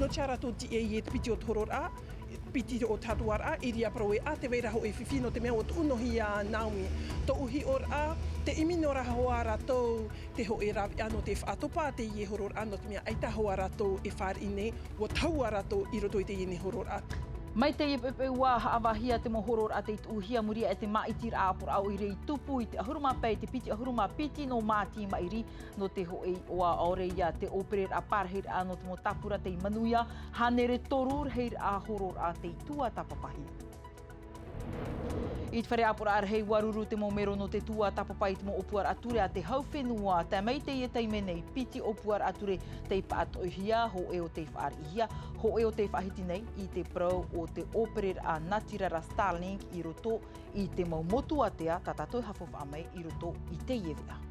no tia rātou ti e te piti o toror a, piti o tatuar a, iria proe a te veira ho e whiwhino te mea o te unohi a Naomi. To uhi or a, te imino raha hoa rātou, te ho e rawi ano te whaatopa te ie horor ano te mea aita hoa rātou e whār ine, o taua rātou i roto i te iene horor a. Mai te ipepe ua haawahia te mohoror a te uhiya muria e te maitir a por au i rei tupu i te ahuruma pei te piti ahuruma piti no māti mairi no te ho e oa aore ia te operer a parheir a no te mo tapura te manuia hanere torur heir a horor a te tua tapapahia. I te whare apura ar hei waruru te mo mero no te tua tapapai te mo opuar ature a te hauwhenua. Te mei te ia teime nei piti opuar ature te paatoihia ho e o te whaarihia, ho e o te whahiti nei i te pro o te operer a Natirara Starlink i roto i te maumotu atea tatatoi hafofa amei i roto i te iewea.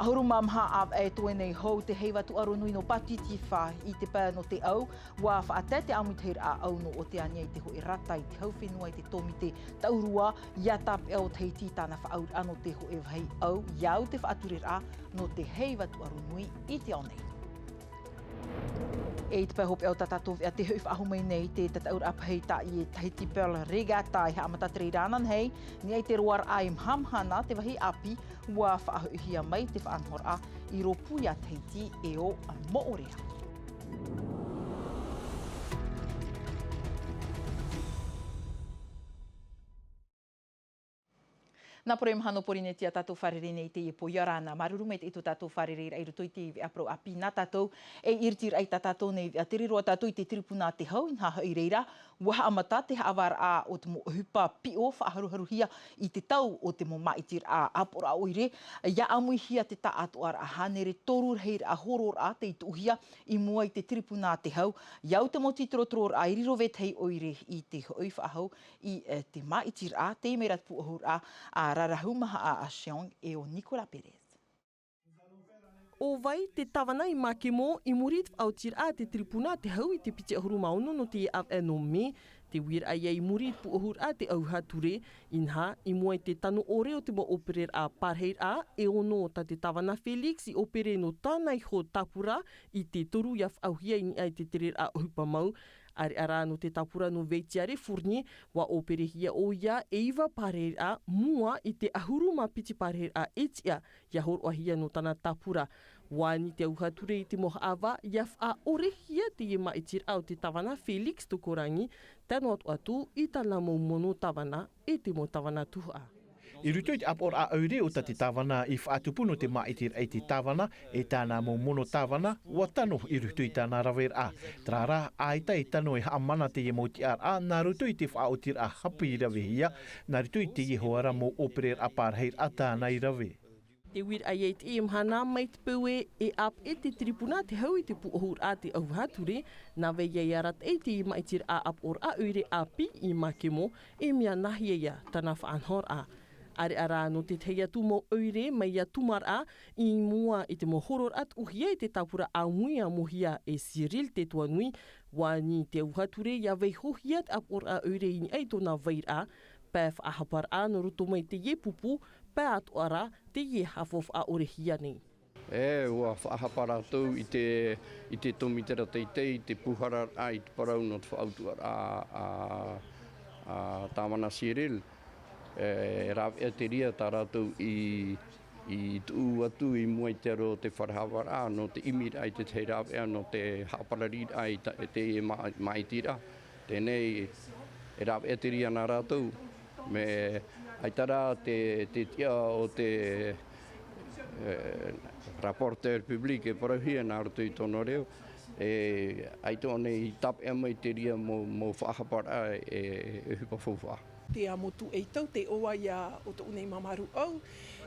Ahuru mamha ab e toe nei hou te heiwatu aro nui no patiti wha i te pā no te au, wa whaate te amuteir a au no o te ania i te ho e rata i te hauwhenua i te tomi te taurua, ia tap e o te heiti tāna whaaur ano te ho e whai au, iau te whaaturir a no te heiwatu aro nui i te ao nei. E te pēhope au tatatov e te huif ahumei nei te tataur aphei ta i Tahiti Pearl Regatta i haamata triranan hei, ni ei te roar ai mhamhana te wahi api ua whaahuhia mai te whaanhor a i ropu ia Tahiti e o Moorea. Nā pore mahano porine tia tātou wharere nei te e po iarana. Maruru me te ito tātou wharere i roto i te iwi apro api nā tātou e irtir ai tātou nei a te riro tātou i te tiripuna te hau in haha i reira. Waha amata te haawar a o te mo hupa pio whaaharuharuhia i te tau o te mo maitir a apora oire. Ia amui hia te ta atoar a hanere torur heir a horor a te ituhia i mua i te tiripuna te hau. Iau te mo titrotror a iriro vetei oire i te hoi whaahau i te maitir a te merat puahur a rarahumaha a Asiong e o Nicola Perez. O vai te tawana i makemo i murit autir a te tripuna te hau i te piti ahuru mauno no te no me te wir ai ai murit pu ahur a te auha ture inha i mua i te tanu ore o te mo operer a parheir a e ono ta te tawana Felix i opere no tānai ho tapura i te toru iaf auhia i ai te terer a hupa mau. Are ara no te tapura no veitiare furni wa opere hia o ia e iwa parheir a mua i te ahuru ma piti parheir a etia ia hor o hia no tana tapura. Wani te auha ture i te moha awa iaf a ore hia te e maitir au te tawana Felix tukorangi tano atu i tana mo mono tawana e te mo tawana tuha. I ruto i te apor a aure o te tawana i whaatupuno te maitir ei te tawana e tāna mo mono tawana ua tano i ruto i tāna rawer a. Trara aita i tano e haamana te e moti ar a nā ruto i te whaotir a hapi i rawe hia, nā ruto i te e hoara mo operer a parheir a tāna i rawe. Te wir ai e te mhana mai te pue e ap e te tripuna te hau i te puohur a te auhature, nā vei ei arat e te maitir a apor a ure api i makemo e mea nahi eia tana whaanhor a. Are ara no te teia tu mo oire mai a tumar a i mua i te mohoror at uhia i te tapura a muia mohia e Cyril te tuanui wani te uhature ia vei hohiat apor a oire i ei tona veir a pēf a hapar a no ruto mai te ie pupu pē atu ara te ie hafof a orehia nei. E, ua whaahapara tau i te tomitera teitei, te puhara a i te parau no te whaautuar a Tāmana Cyril. Raw e te ria tā rātou i tu atu i mua i te aro te wharahawara no te imir ai te te raw e no te hapararid ai te maitira. Tēnei e raw e te ria nā rātou me aitara te tia o te rapporteur public e parauhia nā rātou i tono reo. Aito nei tap e mai te ria mo whaahapara e hupa fawha. Te amotu e tau, te oa ia o te unei mamaru au,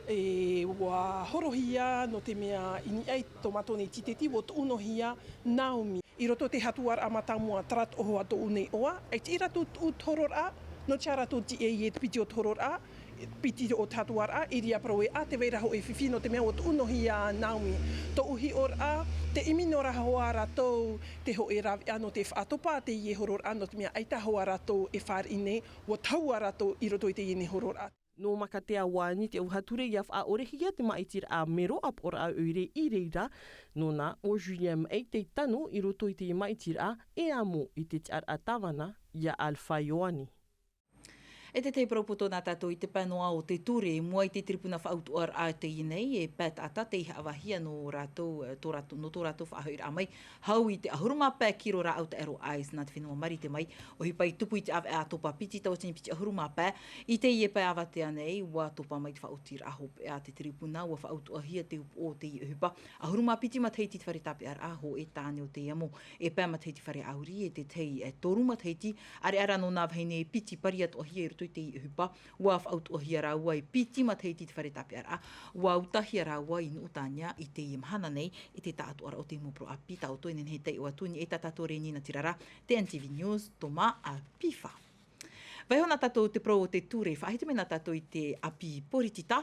e wa horohia no te mea ini ai tomato nei titeti o te unohia Naomi. I roto te hatuar a matamua trat oho ato unei oa, e te iratu u toror a, no te arato ti e te piti o toror a, piti o tatuar a, iria proe a te veira ho e whiwhino te mea o te unohia Naomi. To uhi or a, te imino raha hoa ratou, te ho e rawi ano te whaatopa, te ie horor ano te mea aita hoa ratou e whār ine, o taua ratou i roto i te iene horor a. No makatea wani te uhature iaf a orehia te maitir a mero ap or a uire I reira, no na o Juliem e te tanu I roto I te maitir a e amo I te tiar a tawana ia Alfa Ioani. E te propoto nā tātou I te panoa o te ture, mua I te tripuna whautuar a te inei, e pat ata te awahia no rātou, tō rātou whahauir a mai, hau I te ahuruma pē kiro rā au te ero ais nā te whenua mari te mai, o hipai tupu I te awe a topa piti, tau tini piti ahuruma pē, I te ie pē awa te anei, wa topa mai te whautir a hope a te tripuna, wa whautuahia te upo o te I hupa, ahuruma piti matheiti te whare tape ar aho e tāne o te amo, e pē matheiti whare auri, e te tei e toru matheiti, are ara no nā vheine piti pariat o hia I roto I te I hupa, wa whautuahia rā ua I piti matheiti te whare tape ar a, wa utahia rā ua I nuutania I te I mahana nei, I te tātu ara o te mopro a pita o toinen he tei o atuni, e tātātore nina tirara, te NTV News, toma a pifa. Vai hona tātou te pro o te ture, whahite me nā tātou I te api poritita,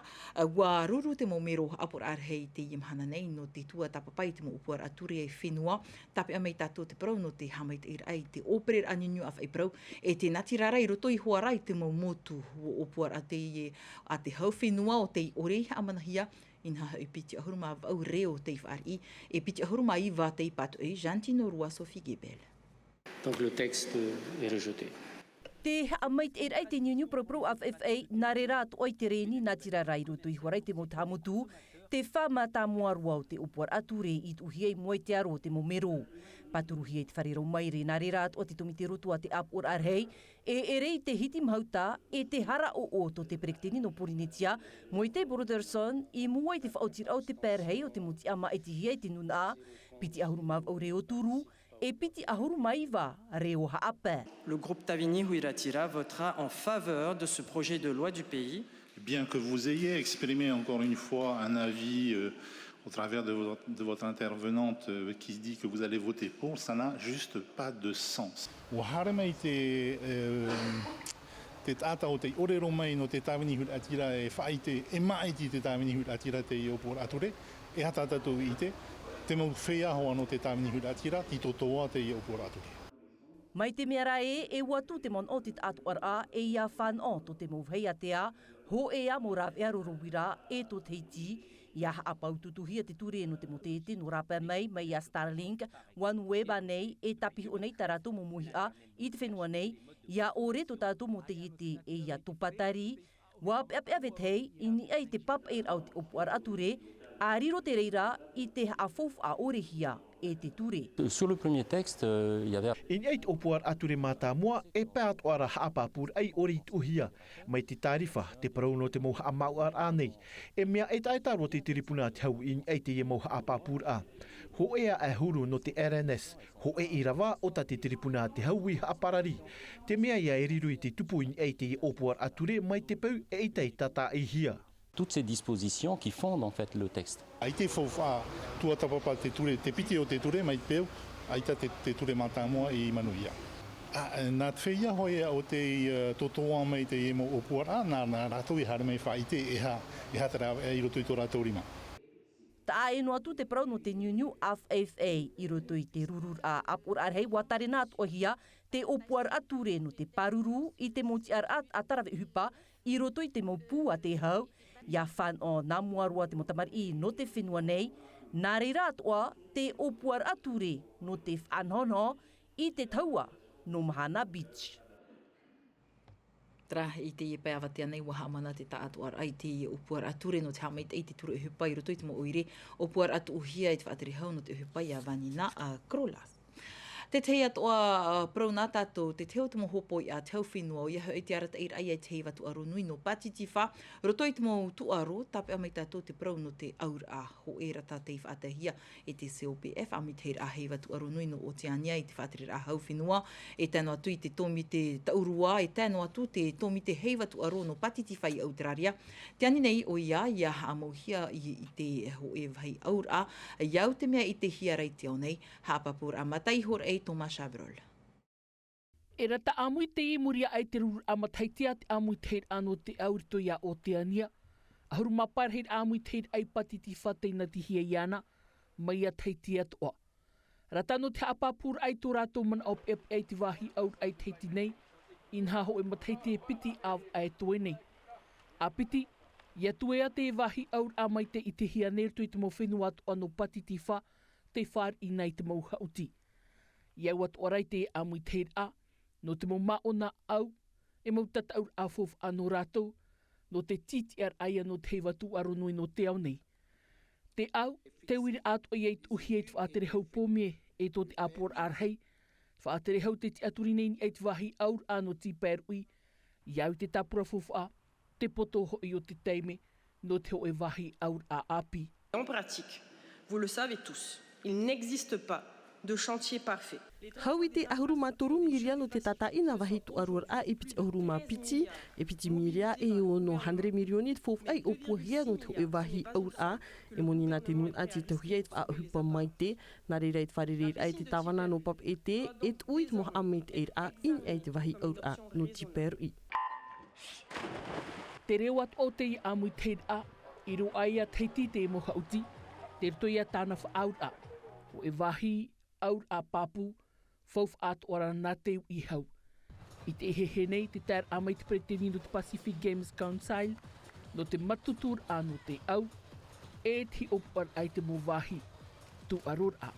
wa ruru te momero apor arhei te imhana nei no te tua tapapai te mo upuar a ture e whenua, tape amei tātou te pro no te hamait ir ai te operer aninu a whai pro, e te natirara I roto I hoarai te mo motu o upuar a te hau whenua o te orei amanahia, inha I piti ahuruma au reo te whaari, e piti ahuruma I va te patu e Jantino Rua Sophie Gebel. Donc le texte est rejeté. Te amait e rai te niuniu propro of FA nā re rāt oi te reni nā tira rai roto I horai te mo tamutu, te whama tā moarua o te upuar ature I tuhiei moe te aro te mo mero. Paturuhi e te wharero maire nā re rāt o te tomite roto a te apor arhei, e rei te hiti mhauta e te hara o to te perekteni no Porinetia, moe te Broderson I mua I te whaotir au te pērhei o te muti ama e te hiei te nuna, piti ahurumav au reo turu, e piti ahurumaiva reo haapē. Le groupe Tavini Huiratira votera en faveur de ce projet de loi du pays. Bien que vous ayez exprimé encore une fois un avis au travers de votre intervenante qui dit que vous allez voter pour, ça n'a juste pas de sens. Te tata o te orero mai no te Tavini Huiratira e whaite e maiti te Tavini Huiratira te iopor ature, e hatatatou I te mau whea hoa no te Tavini Huiratira, ti totoa te iopor ature. Mai te mea ra e watu te mon o te atu ara e ia whan o to te mau hei atea, ho e a mo rāp ea rorowira e to teiti, ia haapau tutuhia te ture no te motete no rāpa mai a Starlink, OneWeb nei e tapihi o nei tarato mo muhia I te whenua nei, ia o reto tātou mo te iti e ia tupatari, wa pia vetei ini ai te pap e au te opuar ature, a riro te reira I te haafof a orehia e te ture. Sur le premier texte, il y avait... In eit opuar ature mata moa e pēt oara haapapur ai ori tuhia, mai te tarifa te parauno te moha a mauar anei, e mea e taitaro te tiripuna te hau in eit e moha a papur a. Ho ea e huru no te RNS, ho e I rawa o ta te tiripuna te hau I haaparari. Te mea ia e riru I te tupu in eit e opuar ature mai te pau e itei tata I hia. Toutes ces dispositions qui fondent en fait le texte. Aite fofa tua tapapa te ture, te piti o te ture mai peu, aita te ture matamoa I manuia. Nā te whea hoi o te totoa mai te emo opuara, nā rātou I hara mai whaite e hatara I roto I tō rātou rima. Ta eno atu te parau no te niuniu AFFA I roto I te rurur a apur arhei watare nā tohia te opuar ature no te paruru I te moti ar atarawe hupa I roto I te mopu a te hau, ia whan o nā muarua te motamari no te whenua nei, nā reira atoa te opuar ature no te whanhono I te taua no Mahana Beach. Tra I te iepe awatea nei waha mana te taatuar ai te opuar ature no te hamait ei te turu e hupai roto I te mo oire, opuar atu uhia I te whaateri hau no te hupai a vanina a Krolas. Te tei atoa pro nā tātou, te teo te mo hopo I a teo whenua o ia hau te arata ira ai ai te hei watu aro nui no patiti wha. Roto I te mo tuaro, tape amai tātou te pro no te aur a ho e rata te whaatahia e te COPF, amai te a hei watu aro nui no Oceania I te whaateri a hau whenua, e tēno atu I te tomi te taurua, e tēno atu te tomi te hei watu aro no patiti whai au te raria. Te ani nei o ia amauhia I te ho e whai aur a, iau te mea I te hiarei te o nei, hapapur a matai hor e Thomas Chabrol. E rata amui te I muria ai te ruru amataitia te amui te heit ano te aurito ia o te ania. Ahuru mapar heit amui te heit ai patiti whatei na tihia iana, mai a teitia toa. Rata no te apapur ai tō rātou man au ep ai te wahi aur ai teiti nei, inha ho e mataiti e piti au ai toe nei. A piti, ia tuea te wahi aur a mai te i te hia nertu i te mo whenua atu ano patiti wha, te whār i nei te mau hauti. Iau atu arai te a mui te a, no te mo maona au, e mau tata aur a fof ano rātou, no te titi ar aia no te watu aronui no te au nei. Te au, te wiri atu i eit uhi eit whaatere hau pōmie e tō te apor ar hei, whaatere hau te ti aturi nei eit wahi aur ano ti pērui, iau te tapura fofa, te poto hoi o te teime, no te hoe wahi aur a api. En pratique, vous le savez tous, il n'existe pas de chantier parfait. Hau I te ahuruma toru miria no te tataina wahi tu arur a I piti ahuruma piti, e piti miria e o no 100 milioni te fof ai o puhia no te hoe wahi aur a, e monina te nun ati te hui eit a hupa mai te, nare reit wharereir ai te tawana no pap e te, et uit moha amit eir a in ei te wahi aur a no tiperui. Te reo atu o te I amui te a, I ro aia teiti te moha uti, te rito ia tāna wha aur a, o e wahi aur a papu, fof atu ora nā teu I hau. I te ehehe nei te tēr amai te preteni no te Pacific Games Council, no te matutur ano te au, e ti opar ai te mo wahi, tu arur a.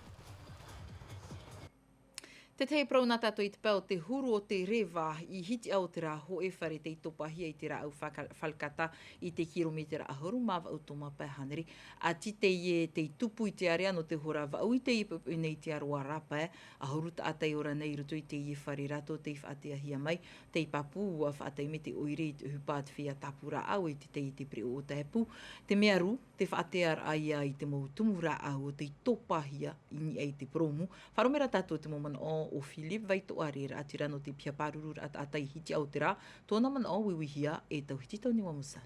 Te tei prau nā tātou I te pēo te huru o te rewa I hiti au te rā ho e whare te itopahia I te rā au whalkata I te kilometera ahuru mawa au tō mapai haneri. A ti te I te tupu I te area no te hora wa au I te ipupu nei te aroa rapa ahuru ta atai ora nei rutu I te I whare rato te I whaatea hia mai. Te I papu ua whaatai me te oire I te hupa te whia tapura au I te I te preo o te hepu. Te mea ru, te whaatea aia I te mau tumura au o te itopahia I ei te promu. Wharomera tātou te momana o Philip vai to arira atira no te pia paruru at atai hiti au te rā, tōna mana o wiwihia e tau hiti tau ni wamusa.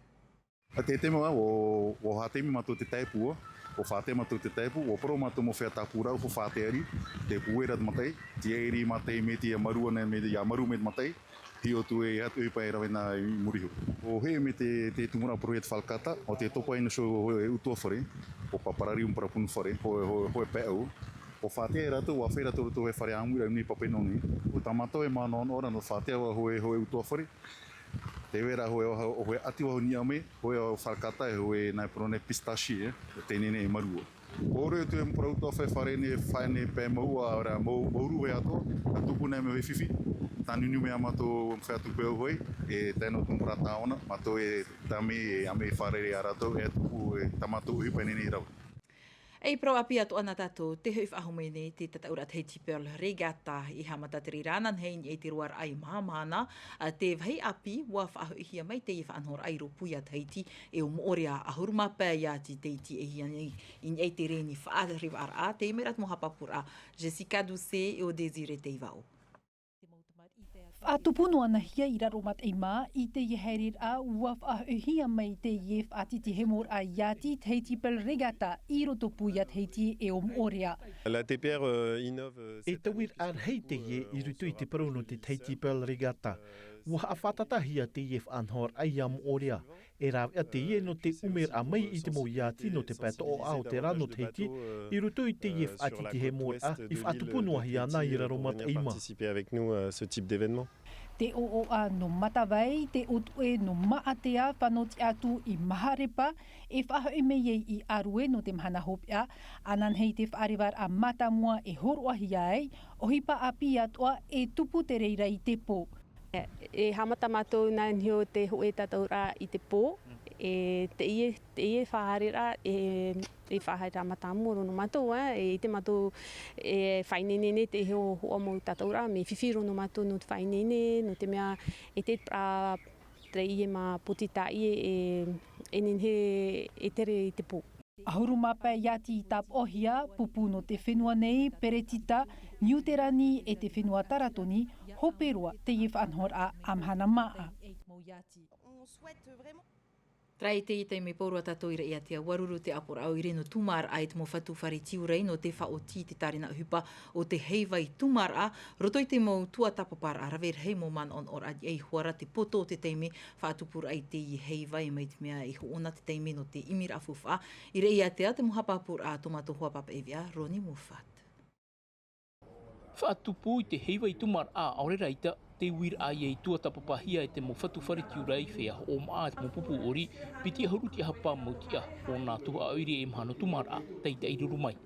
A te te moa o hātemi mato te taipu o whāte mato te taipu, o poro mato mo whea tāpura o whāte ari, te puera te matai, te eiri matai me te marua nei me te amaru me te matai, hi o tu e hatu e pai rawe nā I murihu. O he me te tumura poro e te whalkata, o te topa ina so e utua whare, o paparari umparapunu whare, ho e pēau, o whātea e ratu, wa whera toro to he whare amura uni papenoni. O tamato e mānon ora no whātea wa hoe utua whare. Te wera hoe ati wa ni ame, hoe o whalkata e hoe nai prone pistache, te nene e marua. Ore tu e mprauto whai whare ne whaine pē maua ora mauru he ato, a tupu nei me hoi whiwhi. Tanunu mea mato whaiatu pēo hoi, e tēno tumprata ona, mato e tame e ame whare re arato, e tupu e tamato uhi pai nene I rau. Ei pro api atu ana tātou, te hui whahome nei te tataura Haiti Pearl Regatta I hamata te riranan hei e te ruar ai mahana. Te vahi api wa whahihia mai te I whanhor airo puia Haiti e o moorea ahuruma pēi ati te iti e hia nei in ei te reni whaariwa ar a te merat moha papura Jessica Doucet e o Desire te Ivao. Whaatupono ana hia I raro mat e mā I te iherir a ua whaahihia mai te ie whaati te hemor a iati te Haiti Pearl Regatta I roto puia te Haiti e o moorea. La TPR innove... E tawir ar hei te ie I rutu I te parono te Haiti Pearl Regatta. Wa whatatahia te ie whanhor ai a moorea. E rāw a te ie no te umer a mai I te mo iati no te pato o ao te rano te Haiti. I rutu I te ie whaati te hemor a I whaatupono ahi ana I raro mat e mā. avec nous à ce type d'événement. Te o a no matawai, te otu e no maatea whanoti atu I maharepa, e whaho e mei I arue no te mahana hopia, anan hei te whaarewar a matamua e horo ahi ai, o hipa api atua e tupu te reira I te pō. E hamata mātou nā nio te hoe tataura I te pō, e te ie whaharera e whahaira matamuro no mātou, e te mātou e whainene te heo hoa mō tataura, me whiwhiro no mātou no te whainene, no te mea e te pra te ie mā potita ie e ninhe e tere I te pō. Ahuruma pē iati I tap ohia, pupu no te whenua nei, peretita, niuterani e te whenua taratoni, hoperua te ie whanhor a amhana maa. Trai te I me porua tātou ira ia tia waruru te apora au I reno tumar a te mo whatu whare tiurei no te whaoti te tarina hupa o te heiwai tumar a. Roto I te mo tua tapapara a raver hei mo man on ora ei huara te poto te teime whaatupura ai te I heiwai mai te mea I hoona te teime no te imir a fufa. Ira ia tia te mo hapapura a tomato hoa papa evia, Roni Mufat. Whaatupu I te heiwai tumar a aurera ita te wir a iei tua tapapahia e te mo whatu wharitiu rei whea o maa te mo pupu ori, piti haruti hapa mautia o nā tuha auri e mahana tumara tei te iruru mai.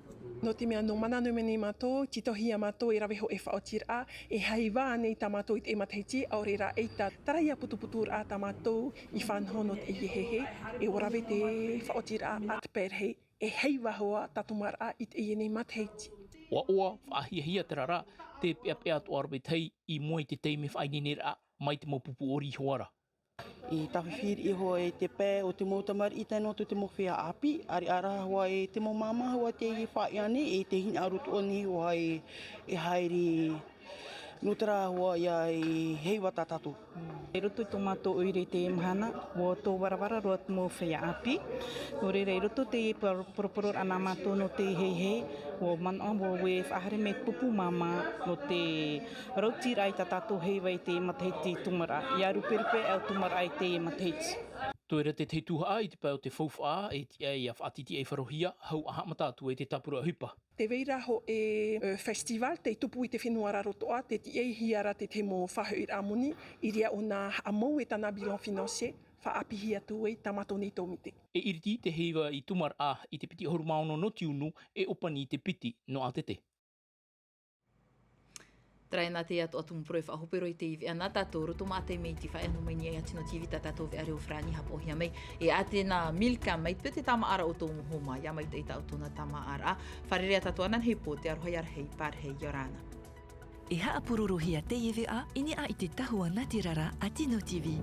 No te mea no manano meni mato, titohia mato e raweho e whaotira, e haiwa nei ta mato i te emateiti, aore ra eita taraia putuputur a ta mato i whanhono te iehehe, e orawe te whaotira at perhe, e heiwa hoa tatumara i te iene mateiti. Oa, whaahia te rara, te pea tu arwe tei i moe te teime whainenera mai te mo pupu ori hoara. I tawhiwhiri iho e te pē o te motamari i tēnō te mo whea api, ari ara hoa e te mo mama hoa te i whaiane e te hina arutu oni hoa e haere nutara hoa ia e heiwa tatatu. E roto tō mātou oire te mahana, o tō warawara roa mo whea api. Nō reira, e roto te poroporo ana mātou no te hei, o mana o we whahare me pupu mama no te rautira i ta tātou heiwa i te mateiti tumara. Ia ruperupe au tumara i te mateiti. Toera te teituha i te pau te whauwha e te ai a whaatiti e wharohia, hau aha matatu e te tapura hupa. Te veira ho e festival, te tupu i te whenua rarotoa, te ti ei hiara te te mo whahu i ramuni, i ria o nā amau e tana bilan financier, whaapihi atu e tamato nei tōmite. E iriti te heiwa i tumar a i te piti horumaono no tiunu e opani te piti no atete. Trai nā te atu atu mpuroi whahopero i te iwi ana tātou roto mā te mei ti whaeno mai ni ai atino TV tā tātou ve areo whrani hapohia mai. E ate nā milka mai te tama ara o tō muho mai, ia mai te ita o tōna tama ara. Wharerea tātou anan hei pō te arohai arhei pārhei Yorana. E haapurorohia te iwi a, ini a i te tahua Ngāti Rara atino TV.